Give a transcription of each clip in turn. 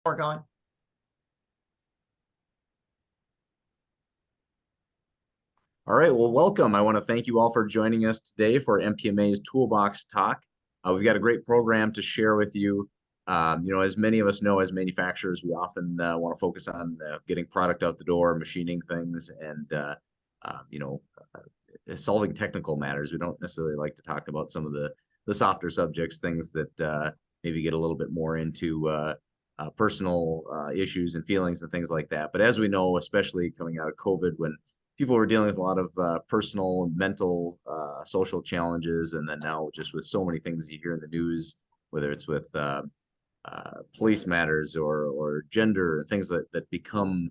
We're going. All right, well, welcome. I want to thank you all for joining us today for MPMA's Toolbox Talk. We've got a great program to share with you. As many of us know, as manufacturers, we often want to focus on getting product out the door, machining things, and solving technical matters. We don't necessarily like to talk about some of the softer subjects, things that maybe get a little bit more into personal issues and feelings and things like that. But as we know, especially coming out of COVID, when people were dealing with a lot of personal and mental social challenges, and then now just with so many things you hear in the news, whether it's with police matters or gender and things that become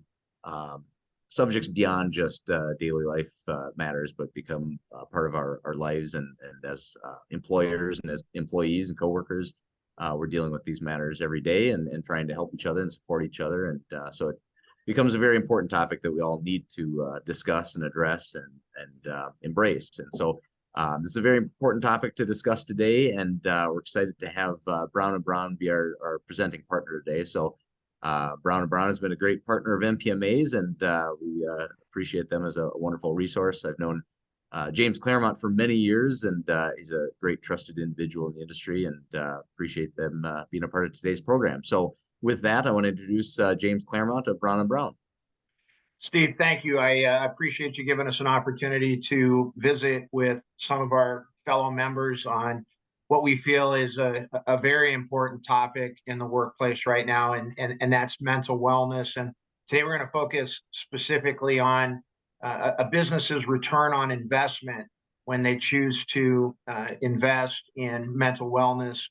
subjects beyond just daily life matters, but become part of our lives, and as employers and as employees and coworkers, we're dealing with these matters every day and trying to help each other and support each other. And so it becomes a very important topic that we all need to discuss and address and embrace. And so this is a very important topic to discuss today, and we're excited to have Brown & Brown be our presenting partner today. So Brown & Brown has been a great partner of MPMA's, and we appreciate them as a wonderful resource. I've known James Clairmont for many years, and he's a great trusted individual in the industry, and appreciate them being a part of today's program. So with that, I want to introduce James Clairmont of Brown & Brown. Steve, thank you. I appreciate you giving us an opportunity to visit with some of our fellow members on what we feel is a very important topic in the workplace right now, and that's mental wellness. And today we're going to focus specifically on a business's return on investment when they choose to invest in mental wellness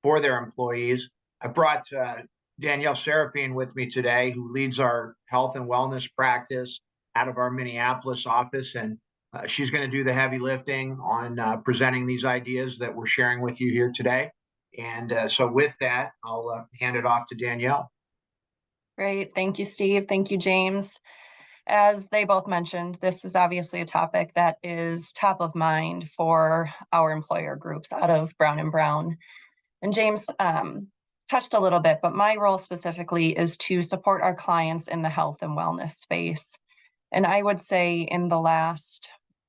for their employees. I brought Danielle Seraphine with me today, who leads our health and wellness practice out of our Minneapolis office. And she's going to do the heavy lifting on presenting these ideas that we're sharing with you here today. And so with that, I'll hand it off to Danielle. Great. Thank you, Steve. Thank you, James. As they both mentioned, this is obviously a topic that is top of mind for our employer groups out of Brown & Brown. And James touched a little bit, but my role specifically is to support our clients in the health and wellness space. And I would say in the last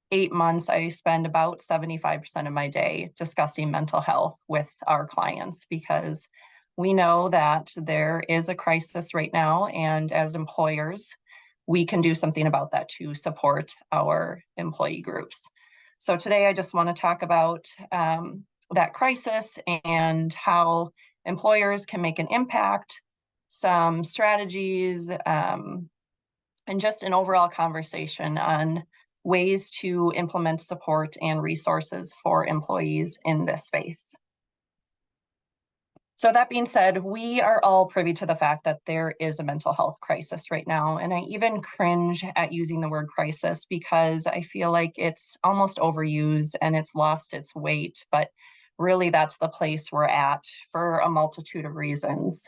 8 months, I spend about 75% of my day discussing mental health with our clients, because we know that there is a crisis right now, and as employers, we can do something about that to support our employee groups. So today I just want to talk about that crisis and how employers can make an impact, some strategies, and just an overall conversation on ways to implement support and resources for employees in this space. So that being said, we are all privy to the fact that there is a mental health crisis right now. And I even cringe at using the word crisis, because I feel like it's almost overused and it's lost its weight. But really, that's the place we're at for a multitude of reasons.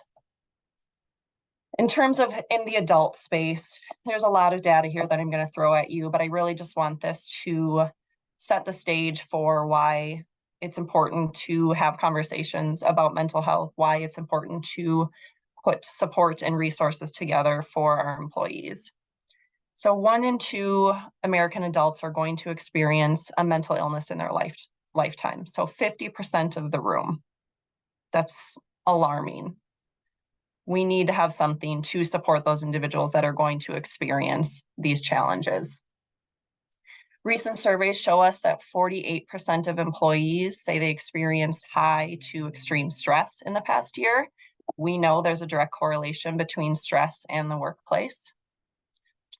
In terms of in the adult space, there's a lot of data here that I'm going to throw at you, but I really just want this to set the stage for why it's important to have conversations about mental health, why it's important to put support and resources together for our employees. So 1 in 2 American adults are going to experience a mental illness in their lifetime. So 50% of the room. That's alarming. We need to have something to support those individuals that are going to experience these challenges. Recent surveys show us that 48% of employees say they experienced high to extreme stress in the past year. We know there's a direct correlation between stress and the workplace.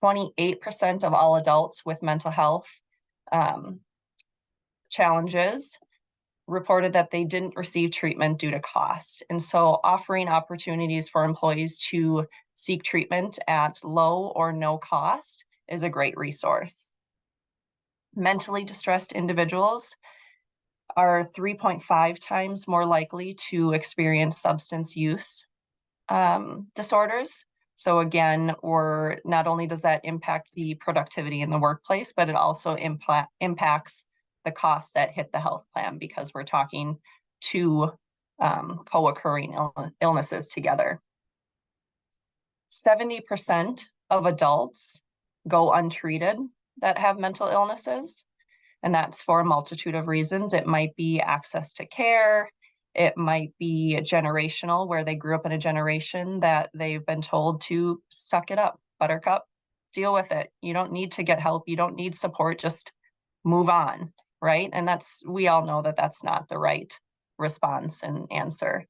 28% of all adults with mental health challenges reported that they didn't receive treatment due to cost. And so offering opportunities for employees to seek treatment at low or no cost is a great resource. Mentally distressed individuals are 3.5 times more likely to experience substance use disorders. So again, not only does that impact the productivity in the workplace, but it also impacts the costs that hit the health plan, because we're talking two co-occurring illnesses together. 70% of adults go untreated that have mental illnesses, and that's for a multitude of reasons. It might be access to care. It might be generational, where they grew up in a generation that they've been told to suck it up, buttercup, deal with it. You don't need to get help. You don't need support. Just move on, right? And we all know that that's not the right response and answer.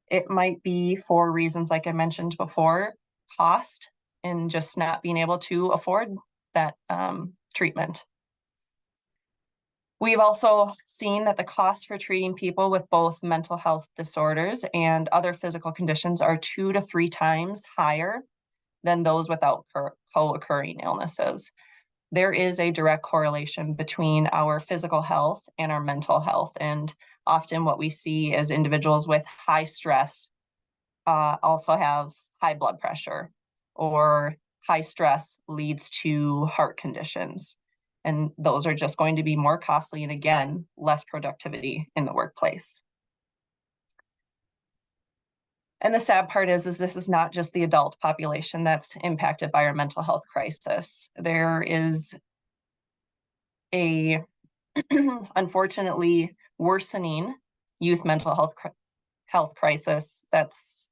It might be for reasons like I mentioned before, cost, and just not being able to afford that treatment. We've also seen that the cost for treating people with both mental health disorders and other physical conditions are 2 to 3 times higher than those without co-occurring illnesses. There is a direct correlation between our physical health and our mental health. And often what we see is individuals with high stress also have high blood pressure, or high stress leads to heart conditions. And those are just going to be more costly and, again, less productivity in the workplace. And the sad part is this is not just the adult population that's impacted by our mental health crisis. There is a unfortunately worsening youth mental health crisis that's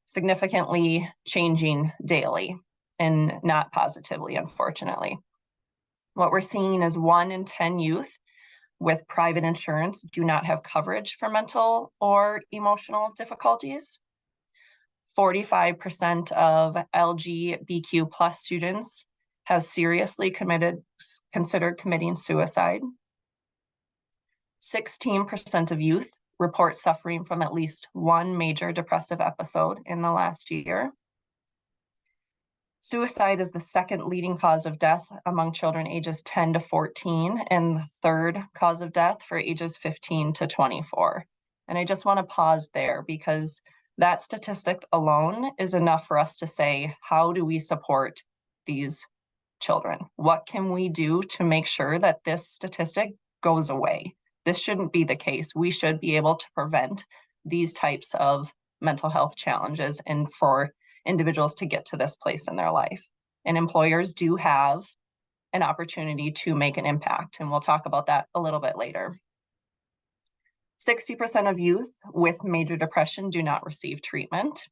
significantly changing daily, and not positively, unfortunately. What we're seeing is 1 in 10 youth with private insurance do not have coverage for mental or emotional difficulties. 45% of LGBTQ plus students have seriously considered committing suicide. 16% of youth report suffering from at least one major depressive episode in the last year. Suicide is the second leading cause of death among children ages 10 to 14, and the third cause of death for ages 15 to 24. And I just want to pause there, because that statistic alone is enough for us to say, how do we support these children? What can we do to make sure that this statistic goes away? This shouldn't be the case. We should be able to prevent these types of mental health challenges, and for individuals to get to this place in their life. And employers do have an opportunity to make an impact, and we'll talk about that a little bit later. 60% of youth with major depression do not receive treatment.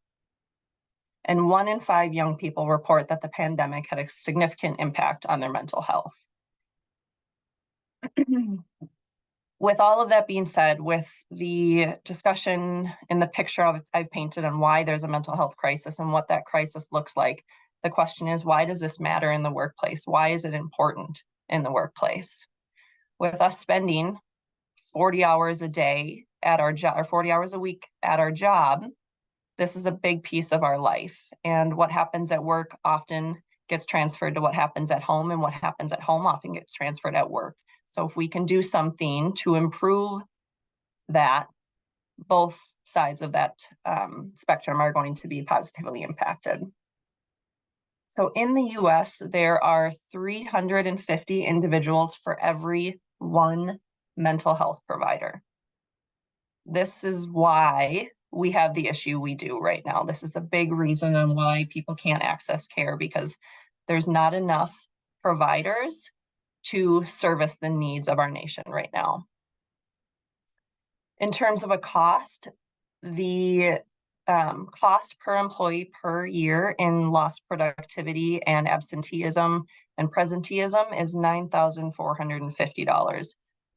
And 1 in 5 young people report that the pandemic had a significant impact on their mental health. With all of that being said, with the discussion in the picture I've painted on why there's a mental health crisis and what that crisis looks like, the question is, why does this matter in the workplace? Why is it important in the workplace? With us spending 40 hours a day at our job, or 40 hours a week at our job, this is a big piece of our life. And what happens at work often gets transferred to what happens at home, and what happens at home often gets transferred at work. So if we can do something to improve that, both sides of that spectrum are going to be positively impacted. So in the US, there are 350 individuals for every 1 mental health provider. This is why we have the issue we do right now. This is a big reason on why people can't access care, because there's not enough providers to service the needs of our nation right now. In terms of a cost, the cost per employee per year in lost productivity and absenteeism and presenteeism is $9,450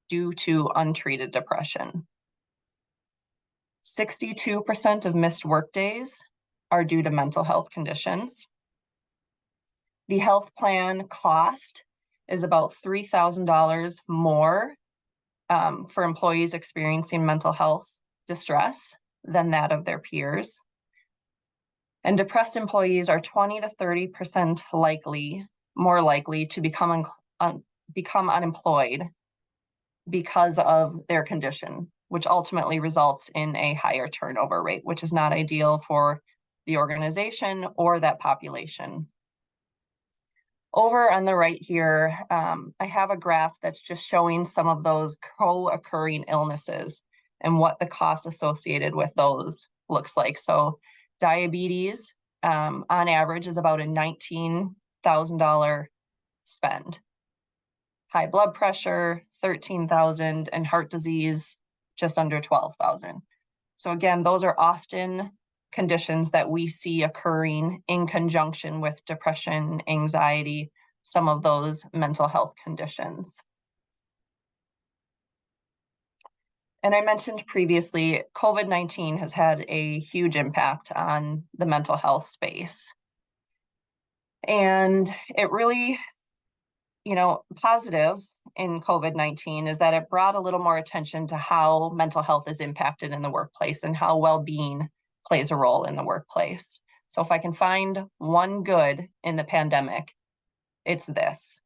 due to untreated depression. 62% of missed workdays are due to mental health conditions. The health plan cost is about $3,000 more for employees experiencing mental health distress than that of their peers. And depressed employees are 20 to 30% more likely to become unemployed because of their condition, which ultimately results in a higher turnover rate, which is not ideal for the organization or that population. Over on the right here, I have a graph that's just showing some of those co-occurring illnesses and what the cost associated with those looks like. So diabetes on average is about a $19,000 spend. High blood pressure, $13,000, and heart disease, just under $12,000. So again, those are often conditions that we see occurring in conjunction with depression, anxiety, some of those mental health conditions. And I mentioned previously, COVID-19 has had a huge impact on the mental health space. And it really, positive in COVID-19 is that it brought a little more attention to how mental health is impacted in the workplace and how well-being plays a role in the workplace. So if I can find one good in the pandemic, it's this.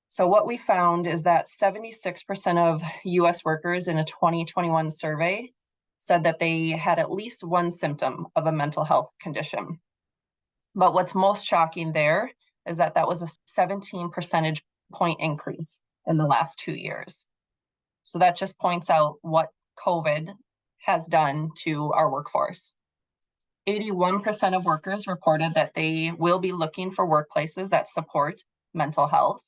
So what we found is that 76% of US workers in a 2021 survey said that they had at least one symptom of a mental health condition. But what's most shocking there is that that was a 17 percentage point increase in the last 2 years. So that just points out what COVID has done to our workforce. 81% of workers reported that they will be looking for workplaces that support mental health.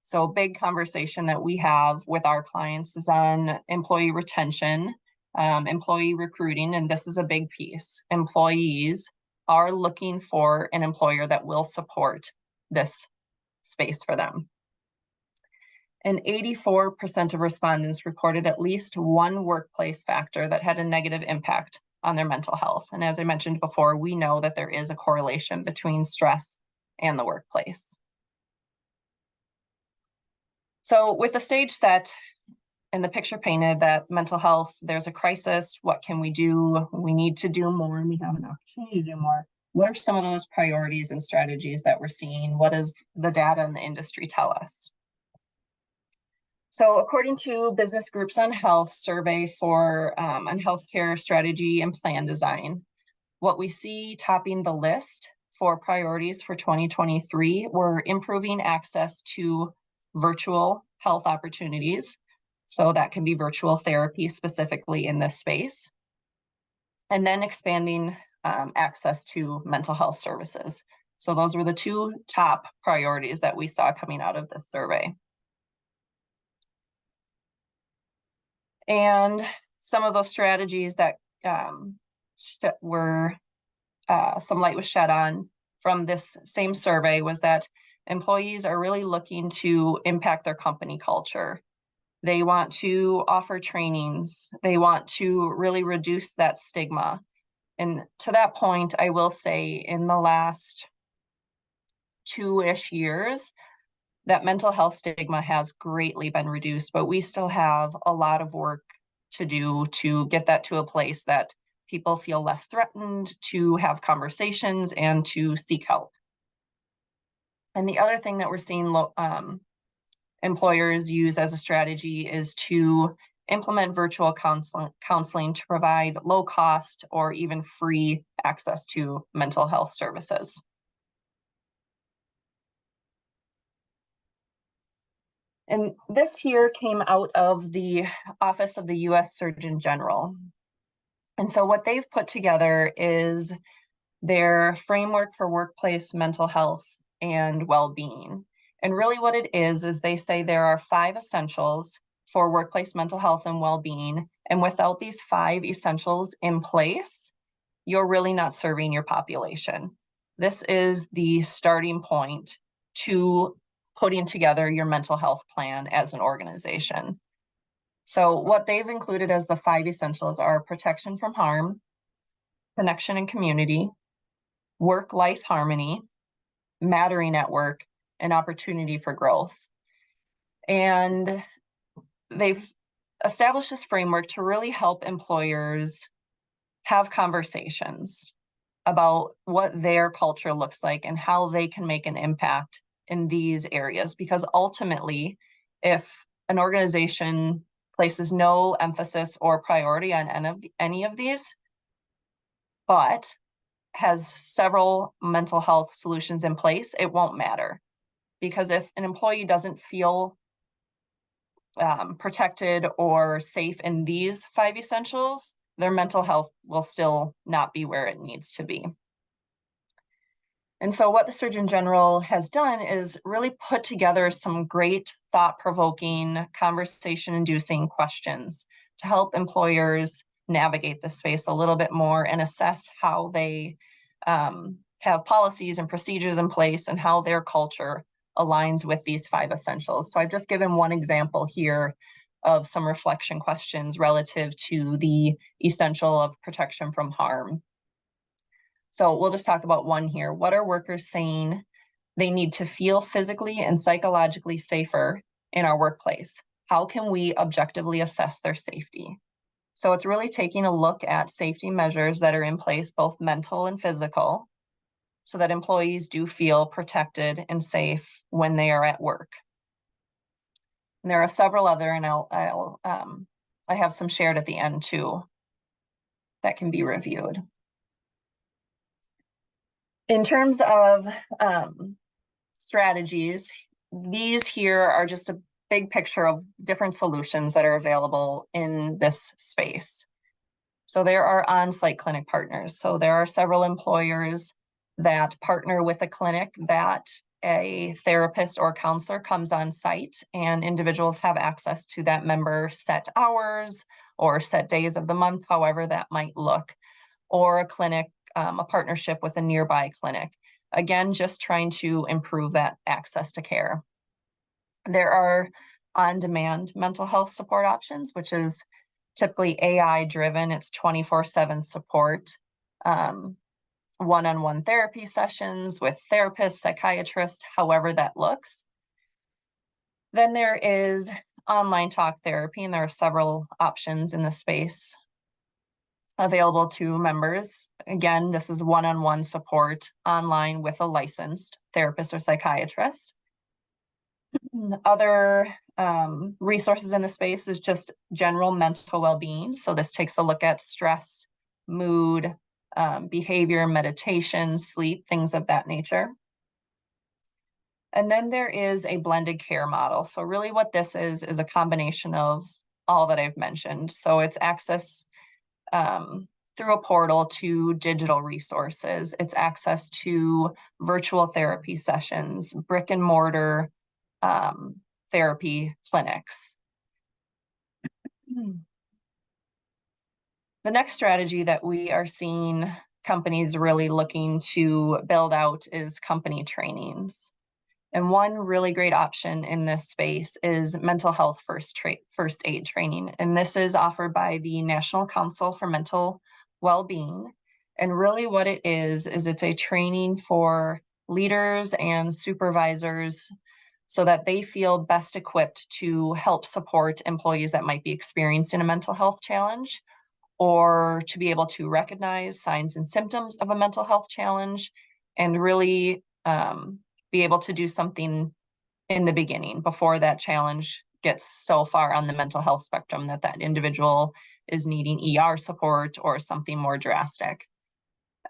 So a big conversation that we have with our clients is on employee retention, employee recruiting, and this is a big piece. Employees are looking for an employer that will support this space for them. And 84% of respondents reported at least one workplace factor that had a negative impact on their mental health. And as I mentioned before, we know that there is a correlation between stress and the workplace. So with the stage set and the picture painted that mental health, there's a crisis, what can we do? We need to do more and we have an opportunity to do more. What are some of those priorities and strategies that we're seeing? What does the data in the industry tell us? So according to Business Groups on Health survey on healthcare strategy and plan design, what we see topping the list for priorities for 2023 were improving access to virtual health opportunities. So that can be virtual therapy specifically in this space. And then expanding access to mental health services. So those were the two top priorities that we saw coming out of this survey. And some of those strategies that were some light was shed on from this same survey was that employees are really looking to impact their company culture. They want to offer trainings. They want to really reduce that stigma. And to that point, I will say in the last 2-ish years, that mental health stigma has greatly been reduced, but we still have a lot of work to do to get that to a place that people feel less threatened to have conversations and to seek help. And the other thing that we're seeing employers use as a strategy is to implement virtual counseling to provide low cost or even free access to mental health services. And this here came out of the Office of the U.S. Surgeon General. And so what they've put together is their framework for workplace mental health and well-being. And really what it is they say there are 5 essentials for workplace mental health and well-being. And without these 5 essentials in place, you're really not serving your population. This is the starting point to putting together your mental health plan as an organization. So what they've included as the 5 essentials are protection from harm, connection and community, work-life harmony, mattering at work, and opportunity for growth. And they've established this framework to really help employers have conversations about what their culture looks like and how they can make an impact in these areas. Because ultimately, if an organization places no emphasis or priority on any of these, but has several mental health solutions in place, it won't matter. Because if an employee doesn't feel protected or safe in these 5 essentials, their mental health will still not be where it needs to be. And so what the Surgeon General has done is really put together some great thought-provoking, conversation-inducing questions to help employers navigate this space a little bit more and assess how they have policies and procedures in place and how their culture aligns with these 5 essentials. So I've just given one example here of some reflection questions relative to the essential of protection from harm. So we'll just talk about one here. What are workers saying they need to feel physically and psychologically safer in our workplace? How can we objectively assess their safety? So it's really taking a look at safety measures that are in place, both mental and physical, so that employees do feel protected and safe when they are at work. And there are several other, and I have some shared at the end too that can be reviewed. In terms of strategies, these here are just a big picture of different solutions that are available in this space. So there are on-site clinic partners. So there are several employers that partner with a clinic that a therapist or counselor comes on site, and individuals have access to that member set hours or set days of the month, however that might look, or a clinic, a partnership with a nearby clinic. Again, just trying to improve that access to care. There are on-demand mental health support options, which is typically AI driven. It's 24/7 support, one-on-one therapy sessions with therapists, psychiatrists, however that looks. Then there is online talk therapy, and there are several options in the space available to members. Again, this is one-on-one support online with a licensed therapist or psychiatrist. Other resources in the space is just general mental well-being. So this takes a look at stress, mood, behavior, meditation, sleep, things of that nature. And then there is a blended care model. So really what this is a combination of all that I've mentioned. So it's access through a portal to digital resources. It's access to virtual therapy sessions, brick and mortar therapy clinics. The next strategy that we are seeing companies really looking to build out is company trainings. And one really great option in this space is mental health first aid training. And this is offered by the National Council for Mental Well-Being. And really what it is it's a training for leaders and supervisors so that they feel best equipped to help support employees that might be experiencing a mental health challenge, or to be able to recognize signs and symptoms of a mental health challenge and really be able to do something in the beginning before that challenge gets so far on the mental health spectrum that that individual is needing ER support or something more drastic.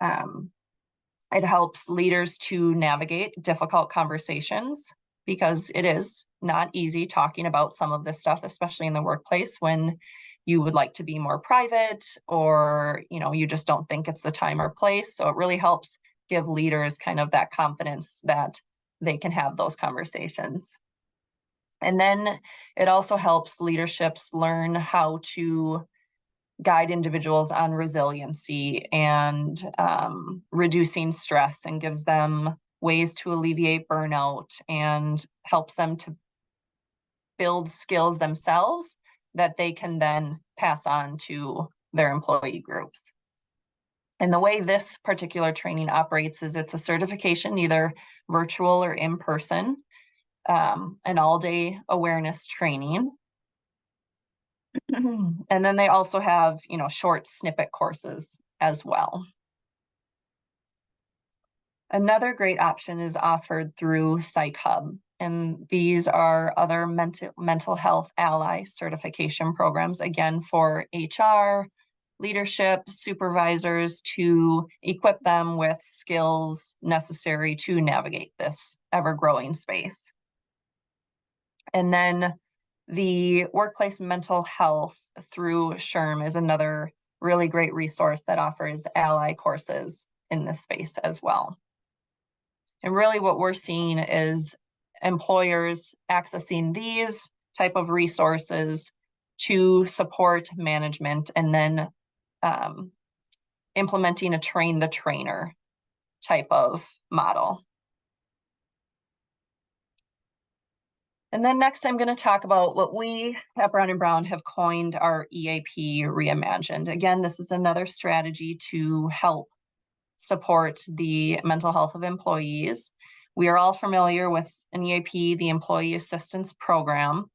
It helps leaders to navigate difficult conversations, because it is not easy talking about some of this stuff, especially in the workplace when you would like to be more private, or you just don't think it's the time or place. So it really helps give leaders kind of that confidence that they can have those conversations. And then it also helps leaderships learn how to guide individuals on resiliency and reducing stress, and gives them ways to alleviate burnout and helps them to build skills themselves that they can then pass on to their employee groups. And the way this particular training operates is it's a certification, either virtual or in person, an all-day awareness training. And then they also have, short snippet courses as well. Another great option is offered through Psych Hub, and these are other mental health ally certification programs, again, for HR, leadership, supervisors, to equip them with skills necessary to navigate this ever-growing space. And then the workplace mental health through SHRM is another really great resource that offers ally courses in this space as well. And really what we're seeing is employers accessing these type of resources to support management, and then implementing a train the trainer type of model. And then next, I'm going to talk about what we at Brown & Brown have coined our EAP Reimagined. Again, this is another strategy to help support the mental health of employees. We are all familiar with an EAP, the Employee Assistance Program,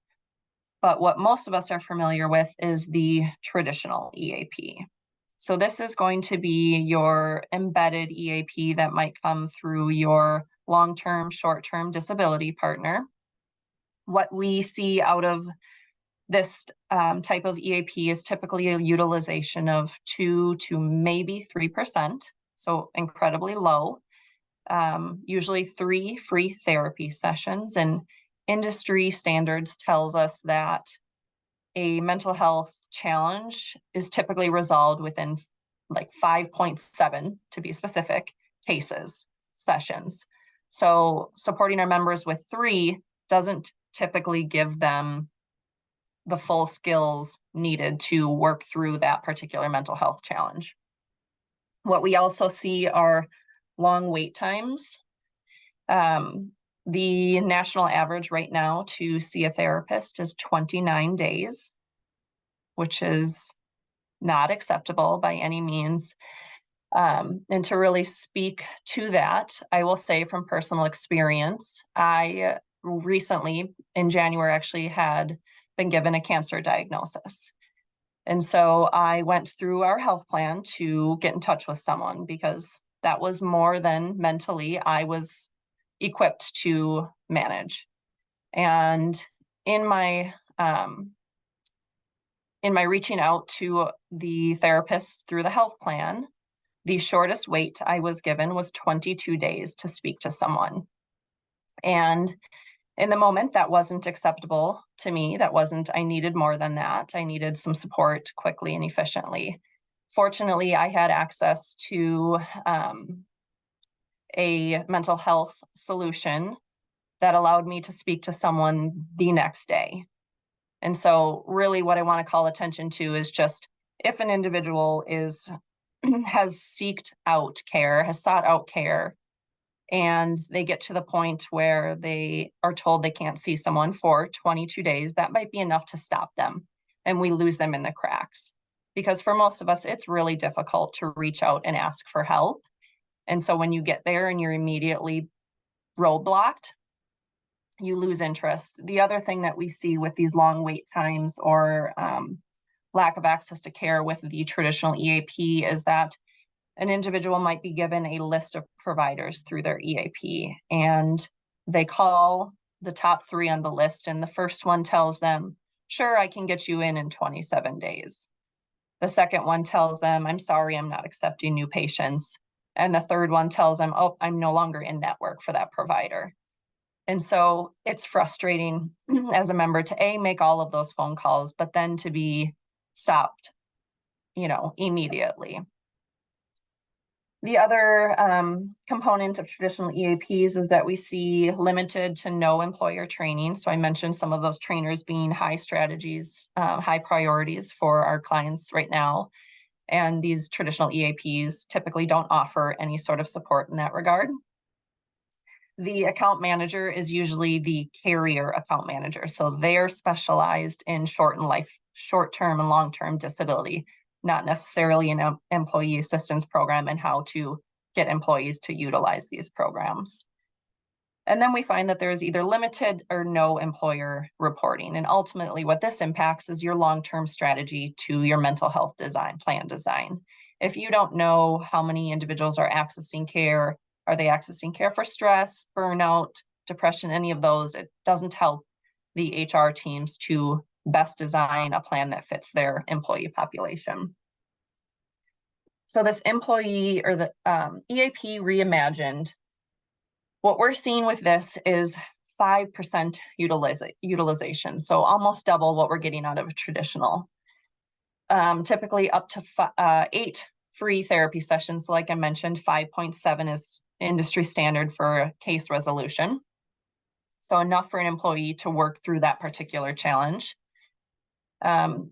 but what most of us are familiar with is the traditional EAP. So this is going to be your embedded EAP that might come through your long-term, short-term disability partner. What we see out of this type of EAP is typically a utilization of 2 to maybe 3%, so incredibly low. Usually 3 free therapy sessions, and industry standards tells us that a mental health challenge is typically resolved within like 5.7, to be specific, sessions. So supporting our members with 3 doesn't typically give them the full skills needed to work through that particular mental health challenge. What we also see are long wait times. The national average right now to see a therapist is 29 days, which is not acceptable by any means. And to really speak to that, I will say from personal experience, I recently in January actually had been given a cancer diagnosis. And so I went through our health plan to get in touch with someone, because that was more than mentally I was equipped to manage. And in my reaching out to the therapist through the health plan, the shortest wait I was given was 22 days to speak to someone. And in the moment, that wasn't acceptable to me. I needed more than that. I needed some support quickly and efficiently. Fortunately, I had access to a mental health solution that allowed me to speak to someone the next day. And so really what I want to call attention to is just, if an individual has sought out care, and they get to the point where they are told they can't see someone for 22 days, that might be enough to stop them, and we lose them in the cracks. Because for most of us, it's really difficult to reach out and ask for help. And so when you get there and you're immediately roadblocked, you lose interest. The other thing that we see with these long wait times or lack of access to care with the traditional EAP is that an individual might be given a list of providers through their EAP, and they call the top 3 on the list, and the first one tells them, sure, I can get you in 27 days. The second one tells them, I'm sorry, I'm not accepting new patients. And the third one tells them, oh, I'm no longer in network for that provider. And so it's frustrating as a member to make all of those phone calls, but then to be stopped, immediately. The other component of traditional EAPs is that we see limited to no employer training. So I mentioned some of those trainers being high priorities for our clients right now. And these traditional EAPs typically don't offer any sort of support in that regard. The account manager is usually the carrier account manager. So they're specialized in short-term and long-term disability, not necessarily an employee assistance program and how to get employees to utilize these programs. And then we find that there is either limited or no employer reporting. And ultimately what this impacts is your long-term strategy to your mental health plan design. If you don't know how many individuals are accessing care, are they accessing care for stress, burnout, depression, any of those, it doesn't help the HR teams to best design a plan that fits their employee population. So this employee or the EAP Reimagined, what we're seeing with this is 5% utilization. So almost double what we're getting out of a traditional. Typically up to 8 free therapy sessions. Like I mentioned, 5.7 industry standard for case resolution. So enough for an employee to work through that particular challenge.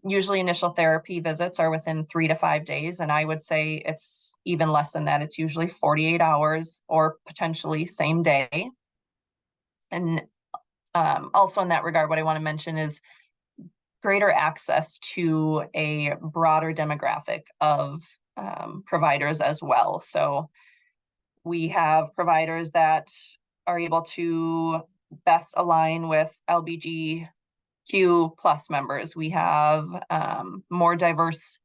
Usually initial therapy visits are within 3 to 5 days, and I would say it's even less than that. It's usually 48 hours or potentially same day. And also in that regard, what I want to mention is greater access to a broader demographic of providers as well. So we have providers that are able to best align with LBGQ plus members. We have more diverse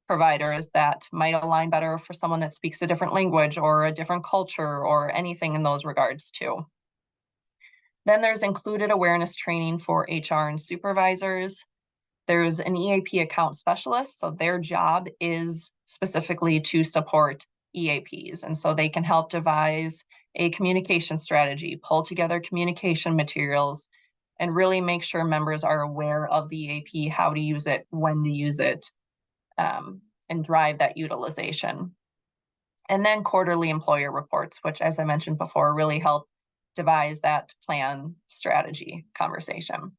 providers that might align better for someone that speaks a different language or a different culture or anything in those regards too. Then there's included awareness training for HR and supervisors. There's an EAP account specialist, so their job is specifically to support EAPs. And so they can help devise a communication strategy, pull together communication materials, and really make sure members are aware of the EAP, how to use it, when to use it, and drive that utilization. And then quarterly employer reports, which, as I mentioned before, really help devise that plan strategy conversation.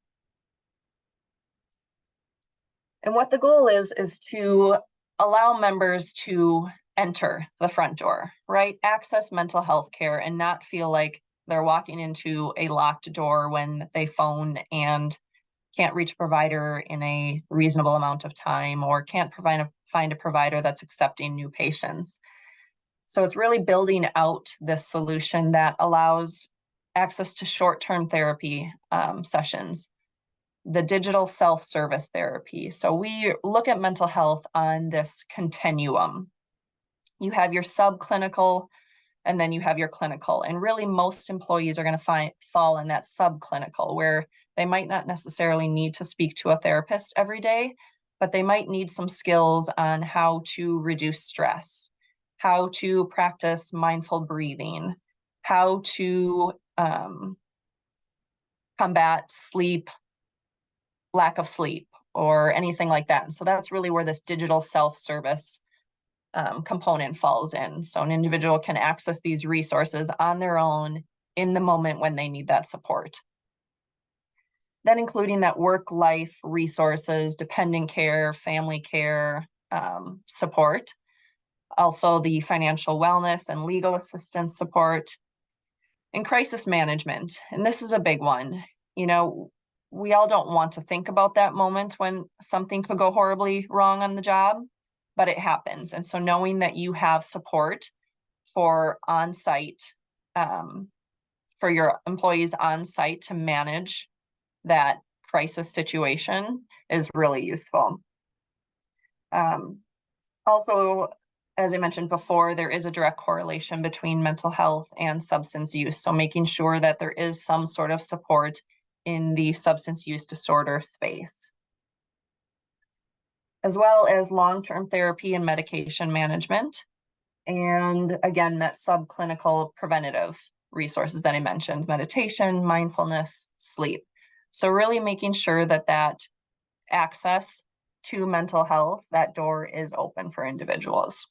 And what the goal is to allow members to enter the front door, right? Access mental health care and not feel like they're walking into a locked door when they phone and can't reach a provider in a reasonable amount of time, or can't find a provider that's accepting new patients. So it's really building out this solution that allows access to short-term therapy sessions, the digital self-service therapy. So we look at mental health on this continuum. You have your subclinical, and then you have your clinical. And really most employees are going to fall in that subclinical, where they might not necessarily need to speak to a therapist every day, but they might need some skills on how to reduce stress, how to practice mindful breathing, how to combat lack of sleep, or anything like that. And so that's really where this digital self-service component falls in. So an individual can access these resources on their own in the moment when they need that support. Then including that work-life resources, dependent care, family care support. Also the financial wellness and legal assistance support, and crisis management. And this is a big one. You know, we all don't want to think about that moment when something could go horribly wrong on the job, but it happens. And so knowing that you have support for on-site, for your employees on-site to manage that crisis situation is really useful. Also, as I mentioned before, there is a direct correlation between mental health and substance use. So making sure that there is some sort of support in the substance use disorder space, as well as long-term therapy and medication management. And again, that subclinical preventative resources that I mentioned, meditation, mindfulness, sleep. So really making sure that that access to mental health, that door is open for individuals.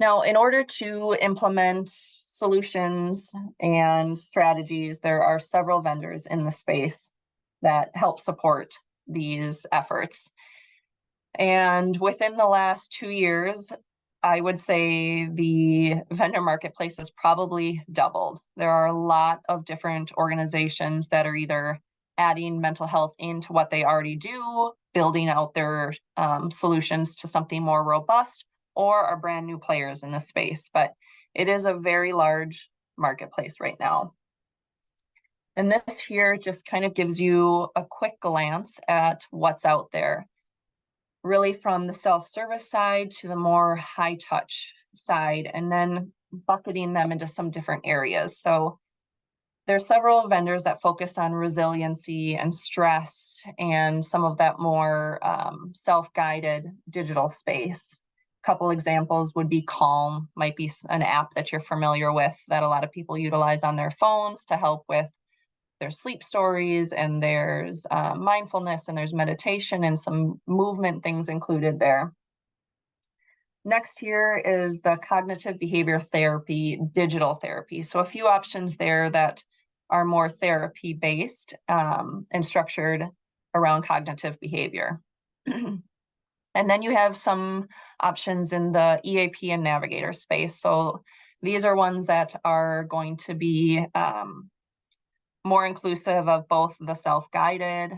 Now, in order to implement solutions and strategies, there are several vendors in the space that help support these efforts. And within the last 2 years, I would say the vendor marketplace has probably doubled. There are a lot of different organizations that are either adding mental health into what they already do, building out their solutions to something more robust, or are brand new players in the space. But it is a very large marketplace right now. And this here just kind of gives you a quick glance at what's out there, really from the self-service side to the more high-touch side, and then bucketing them into some different areas. So there's several vendors that focus on resiliency and stress and some of that more self-guided digital space. A couple examples would be Calm, might be an app that you're familiar with that a lot of people utilize on their phones to help with their sleep stories, and there's mindfulness, and there's meditation and some movement things included there. Next here is the cognitive behavior therapy, digital therapy. So a few options there that are more therapy based and structured around cognitive behavior. And then you have some options in the EAP and navigator space. So these are ones that are going to be more inclusive of both the self-guided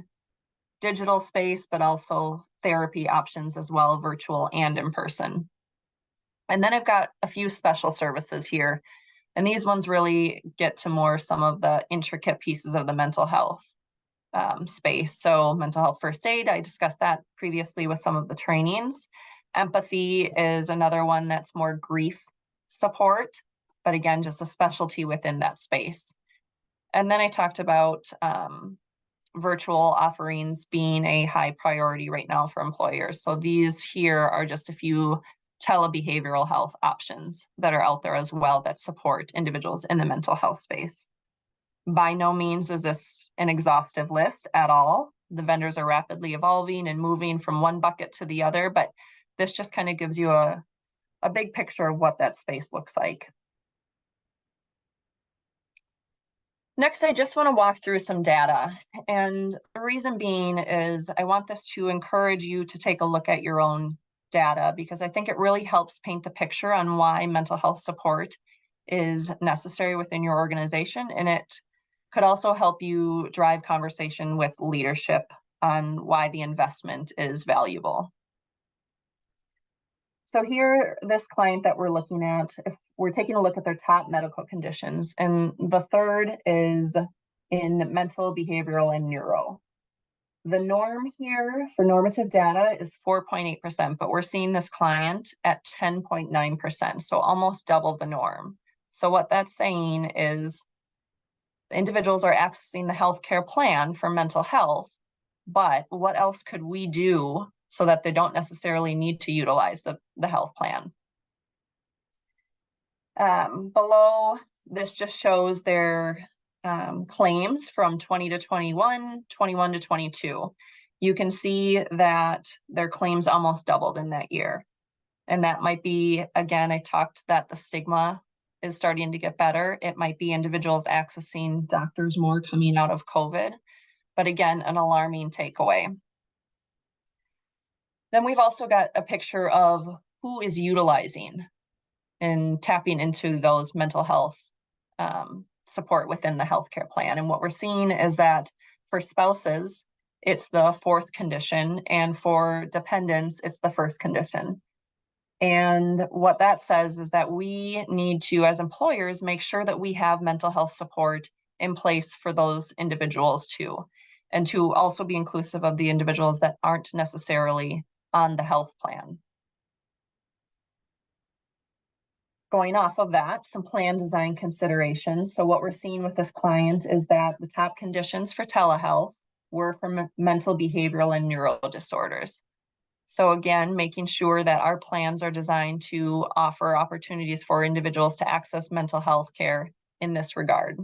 digital space, but also therapy options as well, virtual and in person. And then I've got a few special services here. And these ones really get to more some of the intricate pieces of the mental health space. So mental health first aid, I discussed that previously with some of the trainings. Empathy is another one that's more grief support, but again, just a specialty within that space. And then I talked about virtual offerings being a high priority right now for employers. So these here are just a few telebehavioral health options that are out there as well that support individuals in the mental health space. By no means is this an exhaustive list at all. The vendors are rapidly evolving and moving from one bucket to the other, but this just kind of gives you a big picture of what that space looks like. Next, I just want to walk through some data. And the reason being is I want this to encourage you to take a look at your own data, because I think it really helps paint the picture on why mental health support is necessary within your organization. And it could also help you drive conversation with leadership on why the investment is valuable. So here, this client that we're looking at, if we're taking a look at their top medical conditions, and the third is in mental, behavioral, and neuro. The norm here for normative data is 4.8%, but we're seeing this client at 10.9%, so almost double the norm. So what that's saying is individuals are accessing the healthcare plan for mental health, but what else could we do so that they don't necessarily need to utilize the health plan? Below, this just shows their claims from 20 to 21, 21 to 22. You can see that their claims almost doubled in that year. And that might be, again, I talked that the stigma is starting to get better. It might be individuals accessing doctors more coming out of COVID, but again, an alarming takeaway. Then we've also got a picture of who is utilizing and tapping into those mental health support within the healthcare plan. And what we're seeing is that for spouses, it's the fourth condition, and for dependents, it's the first condition. And what that says is that we need to, as employers, make sure that we have mental health support in place for those individuals too, and to also be inclusive of the individuals that aren't necessarily on the health plan. Going off of that, some plan design considerations. So what we're seeing with this client is that the top conditions for telehealth were for mental, behavioral, and neuro disorders. So again, making sure that our plans are designed to offer opportunities for individuals to access mental health care in this regard.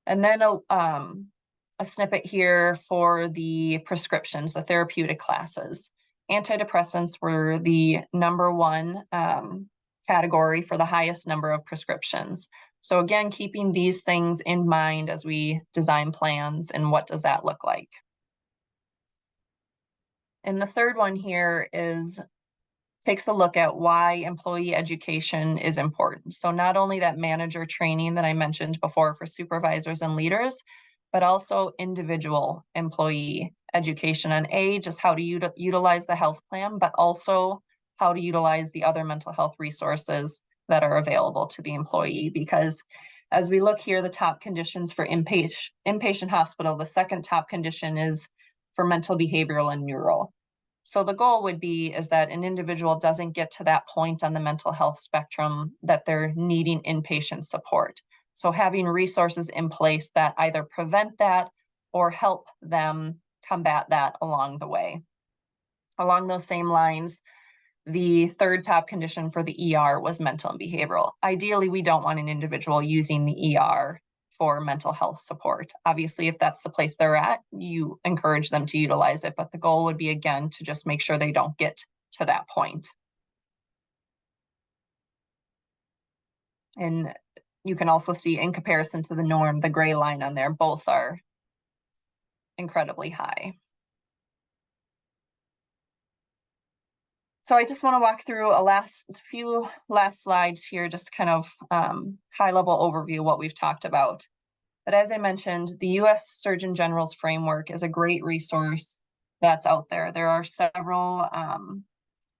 And then a snippet here for the prescriptions, the therapeutic classes. Antidepressants were the #1 category for the highest number of prescriptions. So again, keeping these things in mind as we design plans, and what does that look like? And the third one here takes a look at why employee education is important. So not only that manager training that I mentioned before for supervisors and leaders, but also individual employee education on just how to utilize the health plan, but also how to utilize the other mental health resources that are available to the employee. Because as we look here, the top conditions for inpatient hospital, the second top condition is for mental, behavioral, and neural. So the goal would be is that an individual doesn't get to that point on the mental health spectrum that they're needing inpatient support. So having resources in place that either prevent that or help them combat that along the way. Along those same lines, the third top condition for the ER was mental and behavioral. Ideally, we don't want an individual using the ER for mental health support. Obviously, if that's the place they're at, you encourage them to utilize it, but the goal would be, again, to just make sure they don't get to that point. And you can also see, in comparison to the norm, the gray line on there, both are incredibly high. So I just want to walk through a few last slides here, just kind of high level overview of what we've talked about. But as I mentioned, the U.S. Surgeon General's framework is a great resource that's out there. There are several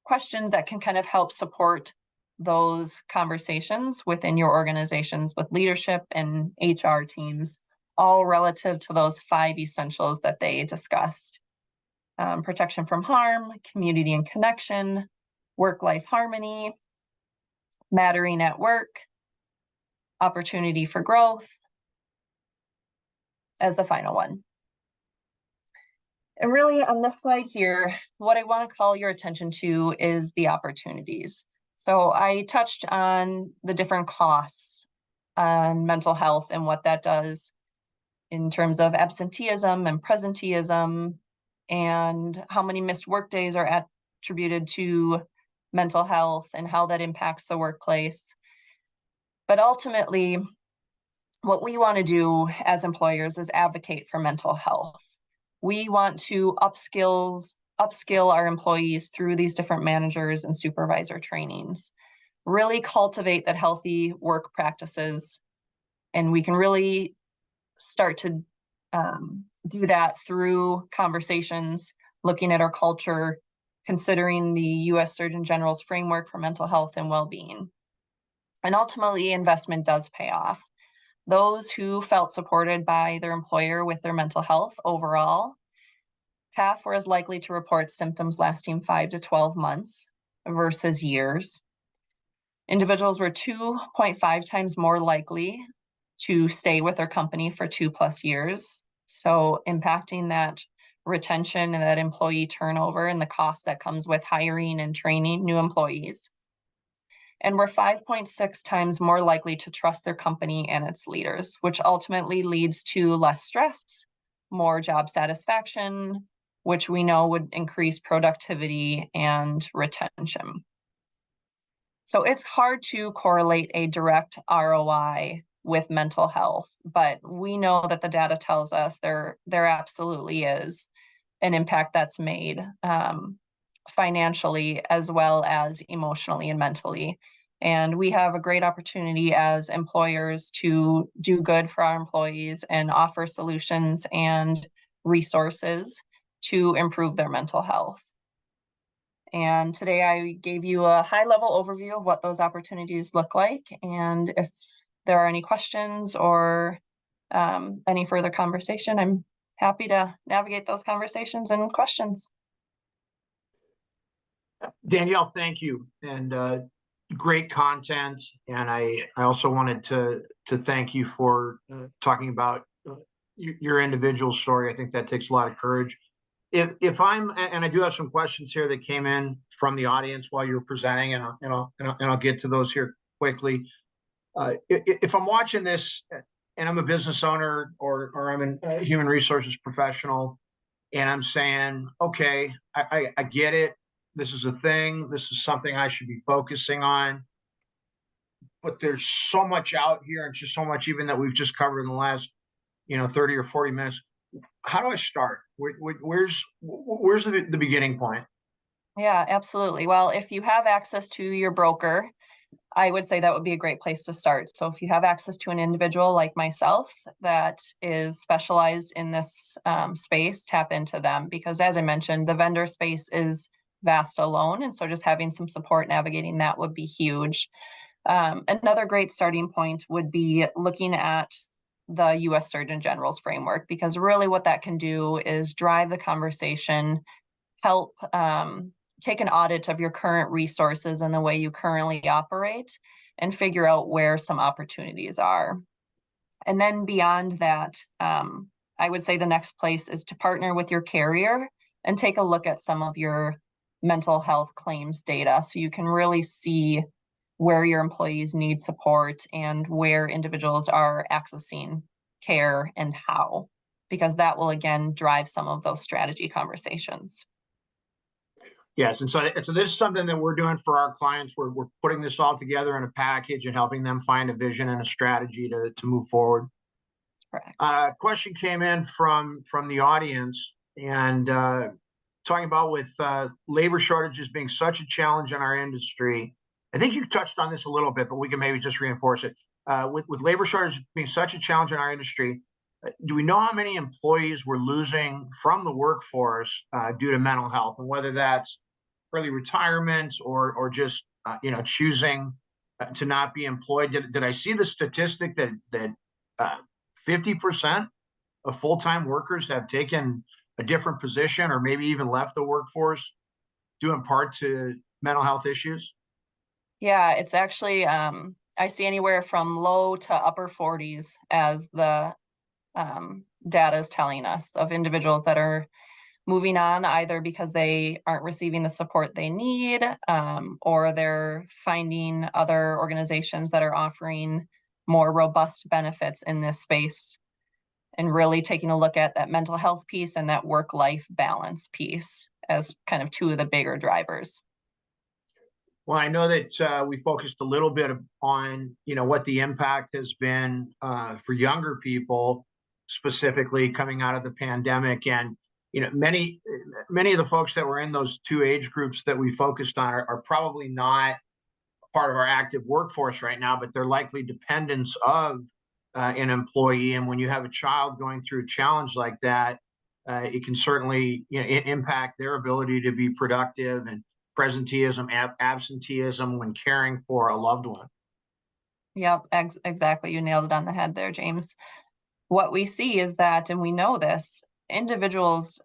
questions that can kind of help support those conversations within your organizations with leadership and HR teams, all relative to those 5 essentials that they discussed. Protection from harm, community and connection, work-life harmony, mattering at work, opportunity for growth as the final one. And really on this slide here, what I want to call your attention to is the opportunities. So I touched on the different costs on mental health and what that does in terms of absenteeism and presenteeism, and how many missed work days are attributed to mental health and how that impacts the workplace. But ultimately, what we want to do as employers is advocate for mental health. We want to upskill our employees through these different managers and supervisor trainings, really cultivate that healthy work practices. And we can really start to do that through conversations, looking at our culture, considering the U.S. Surgeon General's framework for mental health and well-being. And ultimately, investment does pay off. Those who felt supported by their employer with their mental health overall, half were as likely to report symptoms lasting 5 to 12 months versus years. Individuals were 2.5 times more likely to stay with their company for 2+ years. So impacting that retention and that employee turnover and the cost that comes with hiring and training new employees. And we're 5.6 times more likely to trust their company and its leaders, which ultimately leads to less stress, more job satisfaction, which we know would increase productivity and retention. So it's hard to correlate a direct ROI with mental health, but we know that the data tells us there absolutely is an impact that's made financially as well as emotionally and mentally. And we have a great opportunity as employers to do good for our employees and offer solutions and resources to improve their mental health. And today I gave you a high-level overview of what those opportunities look like. And if there are any questions or any further conversation, I'm happy to navigate those conversations and questions. Danielle, thank you, and great content. And I also wanted to thank you for talking about your individual story. I think that takes a lot of courage. If I'm, and I do have some questions here that came in from the audience while you were presenting, and I'll get to those here quickly. If I'm watching this and I'm a business owner or I'm a human resources professional, and I'm saying, okay, I get it. This is a thing. This is something I should be focusing on. But there's so much out here, and just so much even that we've just covered in the last, 30 or 40 minutes. How do I start? Where's the beginning point? Yeah, absolutely. Well, if you have access to your broker, I would say that would be a great place to start. So if you have access to an individual like myself that is specialized in this space, tap into them, because as I mentioned, the vendor space is vast alone. And so just having some support navigating that would be huge. Another great starting point would be looking at the U.S. Surgeon General's framework, because really what that can do is drive the conversation, help take an audit of your current resources and the way you currently operate, and figure out where some opportunities are. And then beyond that, I would say the next place is to partner with your carrier and take a look at some of your mental health claims data, so you can really see where your employees need support and where individuals are accessing care and how, because that will again drive some of those strategy conversations. Yes, and so this is something that we're doing for our clients. We're putting this all together in a package and helping them find a vision and a strategy to move forward. Correct. Question came in from the audience, and talking about with labor shortages being such a challenge in our industry. I think you touched on this a little bit, but we can maybe just reinforce it. With labor shortages being such a challenge in our industry, do we know how many employees we're losing from the workforce due to mental health, and whether that's early retirement or just choosing to not be employed? Did I see the statistic that 50% of full-time workers have taken a different position or maybe even left the workforce due in part to mental health issues? Yeah, it's actually, I see anywhere from low to upper 40s as the data is telling us, of individuals that are moving on either because they aren't receiving the support they need, or they're finding other organizations that are offering more robust benefits in this space, and really taking a look at that mental health piece and that work-life balance piece as kind of two of the bigger drivers. Well, I know that we focused a little bit on, what the impact has been for younger people, specifically coming out of the pandemic. And, many of the folks that were in those two age groups that we focused on are probably not part of our active workforce right now, but they're likely dependents of an employee. And when you have a child going through a challenge like that, it can certainly impact their ability to be productive, and presenteeism, absenteeism when caring for a loved one. Yep, exactly. You nailed it on the head there, James. What we see is that, and we know this, individuals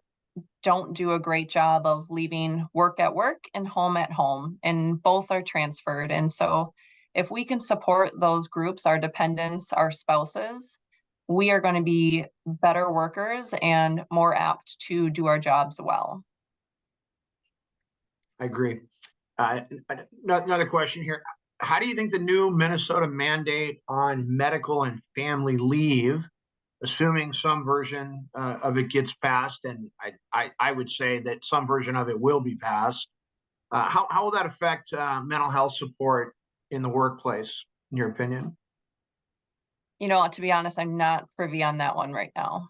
don't do a great job of leaving work at work and home at home, and both are transferred. And so if we can support those groups, our dependents, our spouses, we are going to be better workers and more apt to do our jobs well. I agree. Another question here. How do you think the new Minnesota mandate on medical and family leave, assuming some version of it gets passed, and I would say that some version of it will be passed, how will that affect mental health support in the workplace, in your opinion? To be honest, I'm not privy on that one right now.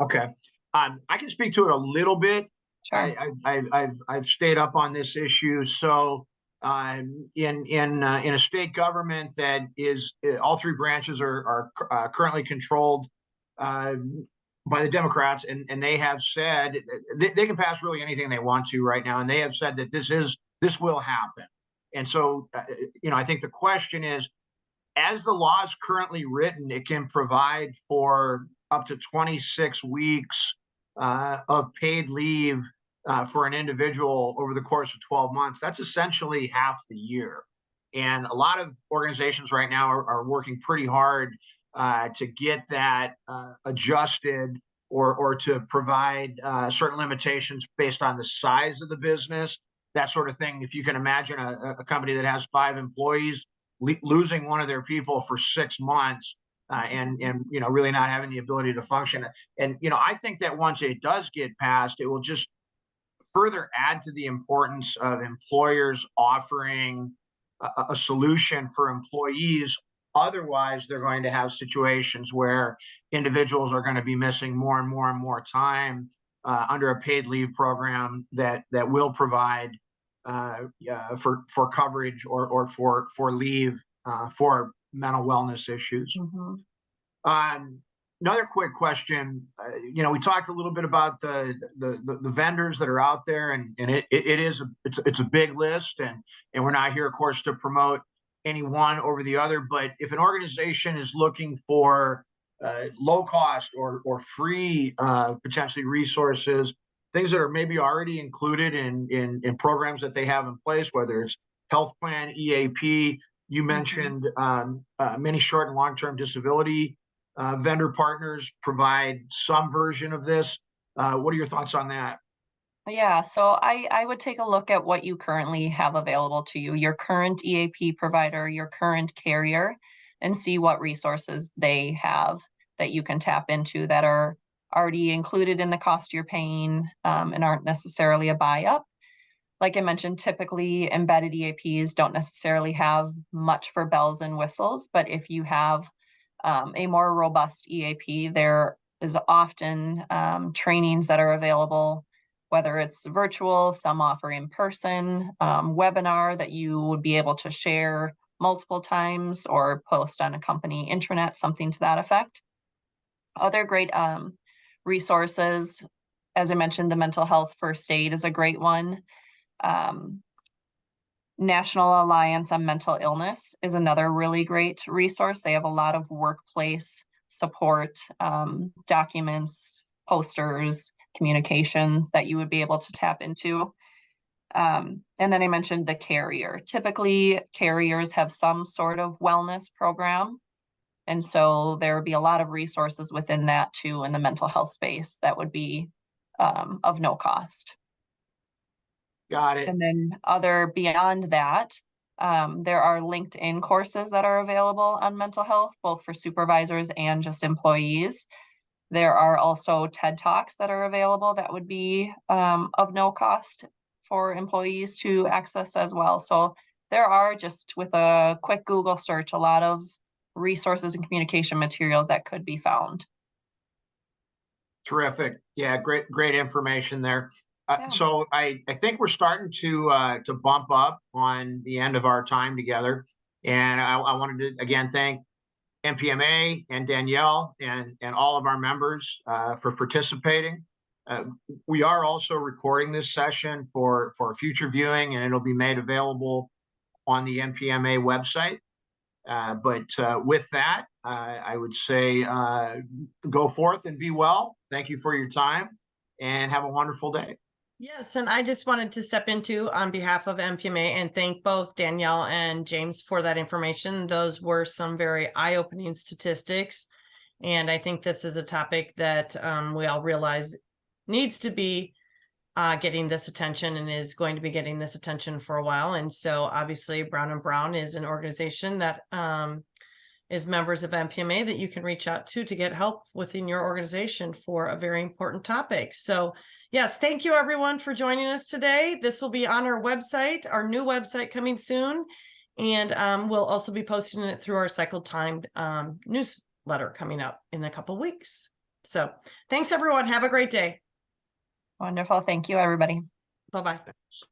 Okay. I can speak to it a little bit. Sure. I've stayed up on this issue. So in a state government that is, all three branches are currently controlled by the Democrats, and they have said they can pass really anything they want to right now, and they have said that this will happen. And so I think the question is, as the law is currently written, it can provide for up to 26 weeks of paid leave for an individual over the course of 12 months. That's essentially half the year. And a lot of organizations right now are working pretty hard to get that adjusted, or to provide certain limitations based on the size of the business, that sort of thing. If you can imagine a company that has 5 employees losing one of their people for 6 months, and really not having the ability to function. And I think that once it does get passed, it will just further add to the importance of employers offering a solution for employees. Otherwise, they're going to have situations where individuals are going to be missing more and more and more time under a paid leave program that will provide for coverage or for leave for mental wellness issues. Mm-hmm. Another quick question. We talked a little bit about the vendors that are out there, and it's a big list, and we're not here, of course, to promote any one over the other. But if an organization is looking for low cost or free potentially resources, things that are maybe already included in programs that they have in place, whether it's health plan, EAP, you mentioned many short and long-term disability vendor partners provide some version of this. What are your thoughts on that? Yeah, so I would take a look at what you currently have available to you, your current EAP provider, your current carrier, and see what resources they have that you can tap into that are already included in the cost you're paying, and aren't necessarily a buy up. like I mentioned, typically embedded EAPs don't necessarily have much for bells and whistles, but if you have a more robust EAP, there is often trainings that are available, whether it's virtual, some offer in person, webinar that you would be able to share multiple times or post on a company intranet, something to that effect. Other great resources, as I mentioned, the mental health first aid is a great one. National Alliance on Mental Illness is another really great resource. They have a lot of workplace support, documents, posters, communications that you would be able to tap into. And then I mentioned the carrier. Typically, carriers have some sort of wellness program. And so there would be a lot of resources within that too in the mental health space that would be of no cost. Got it. And then beyond that, there are LinkedIn courses that are available on mental health, both for supervisors and just employees. There are also TED Talks that are available that would be of no cost for employees to access as well. So there are, just with a quick Google search, a lot of resources and communication materials that could be found. Terrific. Yeah, great information there. Yeah. So I think we're starting to bump up on the end of our time together. And I wanted to again thank MPMA and Danielle and all of our members for participating. We are also recording this session for future viewing, and it'll be made available on the MPMA website. But with that, I would say go forth and be well. Thank you for your time and have a wonderful day. Yes, and I just wanted to step into on behalf of MPMA and thank both Danielle and James for that information. Those were some very eye-opening statistics. And I think this is a topic that we all realize needs to be getting this attention and is going to be getting this attention for a while. And so obviously Brown & Brown is an organization that is members of MPMA that you can reach out to get help within your organization for a very important topic. So yes, thank you everyone for joining us today. This will be on our website, our new website coming soon. And we'll also be posting it through our cycle timed newsletter coming up in a couple of weeks. So thanks everyone. Have a great day. Wonderful. Thank you, everybody. Bye-bye. Thanks.